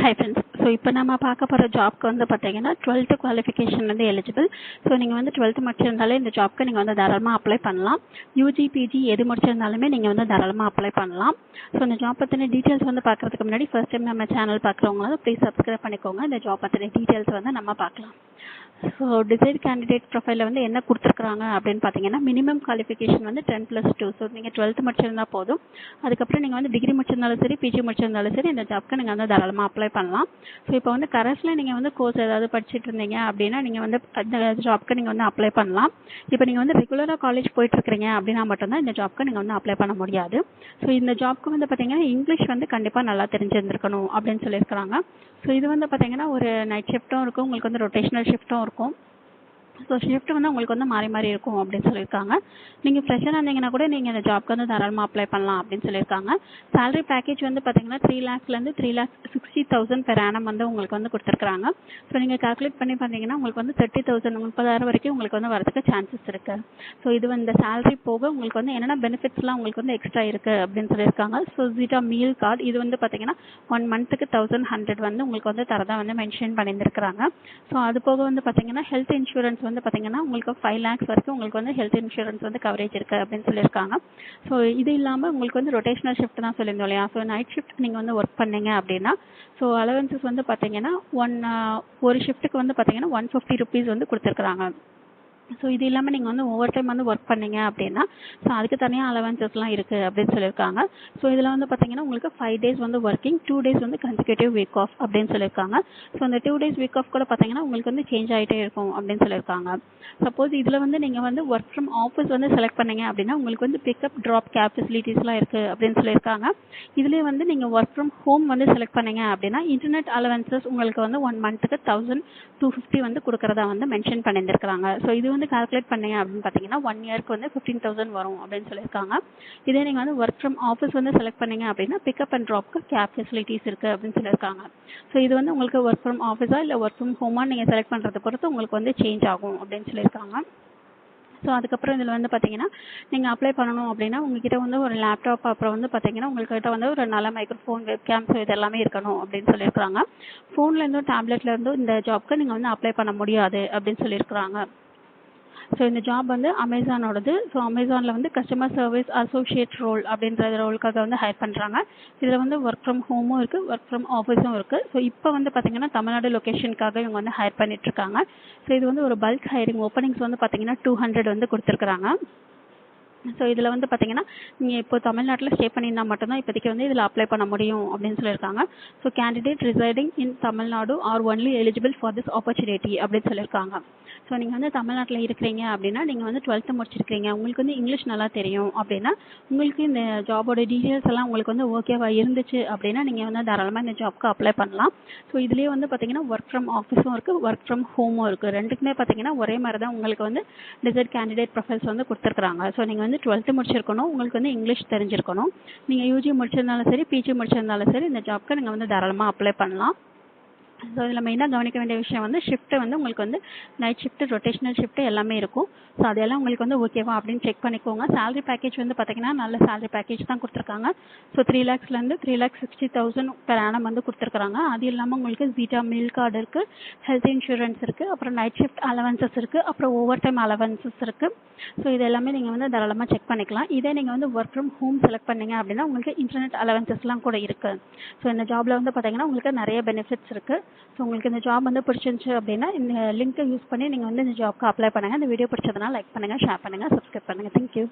Hi friends. So இப்போ நம்ம பார்க்க போகிற ஜாப்க்கு வந்து பார்த்தீங்கன்னா 12th குவாலிஃபிகேஷன் வந்து எலிஜிபிள். ஸோ நீங்கள் வந்து 12th முடிச்சிருந்தாலே இந்த ஜாப்க்கு நீங்கள் வந்து தாராளமாக அப்ளை பண்ணலாம். யூஜி பிஜி எது முடிச்சிருந்தாலுமே நீங்கள் வந்து தாராளமாக அப்ளை பண்ணலாம். ஸோ இந்த ஜாப் பற்றின டீட்டெயில்ஸ் வந்து பார்க்குறதுக்கு முன்னாடி ஃபர்ஸ்ட் டைம் நம்ம சேனல் பார்க்குறவங்க வந்து ப்ளீஸ் சப்ஸ்கிரைப் பண்ணிக்கோங்க. இந்த ஜாப் பற்றின டீட்டெயில்ஸ் வந்து நம்ம பார்க்கலாம். ஸோ டிசைட் கேண்டிடேட் ப்ரொஃபைலில் வந்து என்ன கொடுத்துருக்குறாங்க அப்படின்னு பார்த்தீங்கன்னா மினிமம் குவாலிஃபிகேஷன் வந்து 10+2. ஸோ நீங்கள் 12th முடிச்சிருந்தா போதும். அதுக்கப்புறம் நீங்கள் வந்து டிகிரி முடிச்சிருந்தாலும் சரி, பிஜி முடிச்சிருந்தாலும் சரி, இந்த ஜாப்க்கு நீங்கள் வந்து தாராளமாக அப்ளை பண்ணலாம். ஸோ இப்போ வந்து கரஸில் நீங்கள் வந்து கோர்ஸ் ஏதாவது படிச்சுட்டு இருந்தீங்க அப்படின்னா நீங்கள் வந்து அந்த ஜாப்க்கு நீங்கள் வந்து அப்ளை பண்ணலாம். இப்போ நீங்கள் வந்து ரெகுலராக காலேஜ் போயிட்டுருக்கிறீங்க அப்படின்னா மட்டும்தான் இந்த ஜாப்க்கு நீங்கள் வந்து அப்ளை பண்ண முடியாது. ஸோ இந்த ஜாப்க்கு வந்து பார்த்தீங்கன்னா இங்கிலீஷ் வந்து கண்டிப்பாக நல்லா தெரிஞ்சிருந்துருக்கணும் அப்படின்னு சொல்லியிருக்கிறாங்க. ஸோ இது வந்து பார்த்தீங்கன்னா ஒரு நைட் ஷிஃப்ட்டும் இருக்கும், உங்களுக்கு வந்து ரொட்டேஷனல் ஷிஃப்ட்டும் இருக்கும். ஸோ ஷிஃப்ட் வந்து உங்களுக்கு வந்து மாறி மாறி இருக்கும் அப்படின்னு சொல்லியிருக்காங்க. நீங்கள் ஃப்ரெஷராக இருந்தீங்கன்னா கூட நீங்கள் இந்த ஜாப்க்கு வந்து தாராளமாக அப்ளை பண்ணலாம் அப்படின்னு சொல்லியிருக்காங்க. சேலரி பேக்கேஜ் வந்து பார்த்தீங்கன்னா 3 lakhsலேருந்து 3,60,000 per annum வந்து உங்களுக்கு வந்து கொடுத்துருக்காங்க. ஸோ நீங்கள் கால்குலேட் பண்ணி பார்த்தீங்கன்னா உங்களுக்கு வந்து 30,000 30,000 வரைக்கும் உங்களுக்கு வந்து வரதுக்கு சான்சஸ் இருக்குது. ஸோ இது வந்து சேலரி போக உங்களுக்கு வந்து என்னென்ன பெனிஃபிட்ஸ்லாம் உங்களுக்கு வந்து எக்ஸ்ட்ரா இருக்குது அப்படின்னு சொல்லியிருக்காங்க. ஸோ ஜீட்டா மீல் கார்டு இது வந்து பார்த்தீங்கன்னா 1 monthக்கு 1,100 வந்து உங்களுக்கு வந்து தரதாக வந்து மென்ஷன் பண்ணியிருக்கிறாங்க. ஸோ அது போக வந்து பார்த்தீங்கன்னா ஹெல்த் இன்சூரன்ஸ் வந்து பார்த்தீங்கன்னா உங்களுக்கு 5 lakhs வரைக்கும் உங்களுக்கு வந்து ஹெல்த் இன்சூரன்ஸ் வந்து கவரேஜ் இருக்குது அப்படின்னு சொல்லியிருக்காங்க. ஸோ இது இல்லாமல் உங்களுக்கு வந்து ரொட்டேஷனல் ஷிஃப்ட் தான் சொல்லியிருந்தோம் இல்லையா. ஸோ நைட் ஷிஃப்ட் நீங்கள் வந்து ஒர்க் பண்ணீங்க அப்படின்னா ஸோ அலவன்சஸ் வந்து பார்த்தீங்கன்னா ஒரு ஷிஃப்ட்டுக்கு வந்து பார்த்தீங்கன்னா 150 rupees வந்து கொடுத்துருக்குறாங்க. ஸோ இது இல்லாமல் நீங்கள் வந்து ஓவர் டைம் வந்து ஒர்க் பண்ணீங்க அப்படின்னா ஸோ அதுக்கு தனியாக அலவன்சஸ்லாம் இருக்குது அப்படின்னு சொல்லியிருக்காங்க. ஸோ இதில் வந்து பார்த்தீங்கன்னா உங்களுக்கு 5 days வந்து ஒர்க்கிங், 2 days வந்து கன்சிக்யூட்டிவ் வீக் ஆஃப் அப்படின்னு சொல்லியிருக்காங்க. ஸோ அந்த 2 days வீக் ஆஃப் கூட பார்த்தீங்கன்னா உங்களுக்கு வந்து சேஞ்ச் ஆகிட்டே இருக்கும் அப்படின்னு சொல்லியிருக்காங்க. சப்போஸ் இதில் வந்து நீங்கள் வந்து ஒர்க் ஃப்ரம் ஆஃபீஸ் வந்து செலக்ட் பண்ணீங்க அப்படின்னா உங்களுக்கு வந்து பிக்கப் ட்ராப் கேப் ஃபெசிலிட்டிஸ்லாம் இருக்குது அப்படின்னு சொல்லியிருக்காங்க. இதுலேயே வந்து நீங்கள் ஒர்க் ஃப்ரம் ஹோம் வந்து செலக்ட் பண்ணீங்க அப்படின்னா இன்டர்நெட் அலவன்சஸ் உங்களுக்கு வந்து 1 monthக்கு 1,250 வந்து கொடுக்குறதா வந்து மென்ஷன் பண்ணியிருக்கிறாங்க. ஸோ இது வந்து கால்குலேட் பண்ணீங்க அப்படின்னு பார்த்தீங்கன்னா 1 yearக்கு வந்து 15,000 வரும் அப்படின்னு சொல்லியிருக்காங்க. இதே நீங்கள் வந்து ஒர்க் ஃப்ரம் ஆஃபீஸ் வந்து செலக்ட் பண்ணீங்க அப்படின்னா பிக்கப் அண்ட் ட்ராப்க்கு கேப் ஃபெசிலிட்டிஸ் இருக்குது அப்படின்னு சொல்லியிருக்காங்க. ஸோ இது வந்து உங்களுக்கு ஒர்க் ஃப்ரம் ஆஃபீஸா இல்லை ஒர்க் ஃப்ரம் ஹோமா நீங்கள் செலக்ட் பண்ணுறதை பொறுத்து உங்களுக்கு வந்து சேஞ்ச் ஆகும் அப்படின்னு சொல்லியிருக்காங்க. ஸோ அதுக்கப்புறம் இதில் வந்து பார்த்தீங்கன்னா நீங்கள் அப்ளை பண்ணணும் அப்படின்னா உங்ககிட்ட வந்து ஒரு லேப்டாப், அப்புறம் வந்து பார்த்தீங்கன்னா உங்கள்கிட்ட வந்து ஒரு நல்ல மைக்ரோஃபோன், வெப்கேம், ஸோ இது எல்லாமே இருக்கணும் அப்படின்னு சொல்லியிருக்காங்க. ஃபோன்லேருந்தும் டேப்லெட்லேருந்தும் இந்த ஜாப்க்கு நீங்கள் வந்து அப்ளை பண்ண முடியாது அப்படின்னு சொல்லியிருக்கிறாங்க. ஸோ இந்த ஜாப் வந்து அமேசானோடது. ஸோ அமேசானில் வந்து கஸ்டமர் சர்வீஸ் அசோசியேட் ரோல் அப்படின்ற ரோலுக்காக வந்து ஹையர் பண்ணுறாங்க. இதில் வந்து ஒர்க் ஃப்ரம் ஹோமும் இருக்குது, ஒர்க் ஃப்ரம் ஆஃபீஸும் இருக்குது. ஸோ இப்போ வந்து பார்த்தீங்கன்னா தமிழ்நாடு லொக்கேஷனுக்காக இவங்க வந்து ஹையர் பண்ணிட்டுருக்காங்க. ஸோ இது வந்து ஒரு பல்க் ஹையரிங், ஓப்பனிங்ஸ் வந்து பார்த்தீங்கன்னா 200 வந்து கொடுத்துருக்குறாங்க. ஸோ இதில் வந்து பார்த்தீங்கன்னா நீங்கள் இப்போ தமிழ்நாட்டில் ஸ்டே பண்ணியிருந்தால் மட்டும்தான் இப்போதைக்கு வந்து இதில் அப்ளை பண்ண முடியும் அப்படின்னு சொல்லியிருக்காங்க. So candidate residing in Tamil Nadu R only eligible for this opportunity அப்படின்னு சொல்லியிருக்காங்க. ஸோ நீங்கள் வந்து தமிழ்நாட்டில் இருக்கிறீங்க அப்படின்னா நீங்கள் வந்து 12th முடிச்சிருக்கீங்க, உங்களுக்கு வந்து இங்கிலீஷ் நல்லா தெரியும் அப்படின்னா உங்களுக்கு இந்த ஜாபோட டீட்டெயில்ஸ் எல்லாம் உங்களுக்கு வந்து ஓகேவா இருந்துச்சு அப்படின்னா நீங்கள் வந்து தாராளமாக இந்த ஜாப்க்கு அப்ளை பண்ணலாம். ஸோ இதுலேயே வந்து பார்த்தீங்கன்னா ஒர்க் ஃப்ரம் ஆஃபீஸும் இருக்குது, ஒர்க் ஃப்ரம் ஹோமும் இருக்குது. ரெண்டுக்குமே பார்த்தீங்கன்னா ஒரே மாதிரி தான் உங்களுக்கு வந்து டிசைட் கேண்டிடேட் ப்ரொஃபைல்ஸ் வந்து கொடுத்துருக்குறாங்க. ஸோ நீங்கள் வந்து 12th முடிச்சிருக்கணும், உங்களுக்கு வந்து இங்கிலீஷ் தெரிஞ்சிருக்கணும். நீங்கள் யூஜி முடிச்சிருந்தாலும் சரி, பிஜி முடிச்சிருந்தாலும் சரி, இந்த ஜாப்க்கு நீங்கள் வந்து தாராளமாக அப்ளை பண்ணலாம். ஸோ இதில் மெயினாக கவனிக்க வேண்டிய விஷயம் வந்து ஷிஃப்ட்டு வந்து உங்களுக்கு வந்து நைட் ஷிஃப்ட்டு, ரொட்டேஷனல் ஷிஃப்ட்டு எல்லாமே இருக்கும். ஸோ அதெல்லாம் உங்களுக்கு வந்து ஓகேவா அப்படின்னு செக் பண்ணிக்கோங்க. சேலரி பேக்கேஜ் வந்து பார்த்தீங்கன்னா நல்ல சேலரி பேக்கேஜ் தான் கொடுத்துருக்காங்க. ஸோ 3 lakhsலேருந்து 3,60,000 per annum வந்து கொடுத்துருக்குறாங்க. அது இல்லாமல் உங்களுக்கு ஜீட்டா மீல் கார்டு இருக்குது, ஹெல்த் இன்சூரன்ஸ் இருக்குது, அப்புறம் நைட் ஷிஃப்ட் அலவன்சஸ் இருக்குது, அப்புறம் ஓவர் டைம் அலவன்சஸ் இருக்குது. ஸோ இது எல்லாமே நீங்கள் வந்து தாராளமாக செக் பண்ணிக்கலாம். இதே நீங்கள் வந்து ஒர்க் ஃப்ரம் ஹோம் செலக்ட் பண்ணீங்க அப்படின்னா உங்களுக்கு இன்டர்நெட் அலவன்சஸ்லாம் கூட இருக்குது. ஸோ இந்த ஜாபில் வந்து பார்த்தீங்கன்னா உங்களுக்கு நிறைய பெனிஃபிட்ஸ் இருக்குது. ஸோ உங்களுக்கு இந்த ஜாப் வந்து பிடிச்சிருந்துச்சு அப்படின்னா இந்த லிங்க்கை யூஸ் பண்ணி நீங்கள் வந்து இந்த ஜாப்க்கு அப்ளை பண்ணுங்கள். இந்த வீடியோ பிடிச்சதுனா லைக் பண்ணுங்கள், ஷேர் பண்ணுங்கள், சப்ஸ்கிரைப் பண்ணுங்கள். தேங்க்யூ.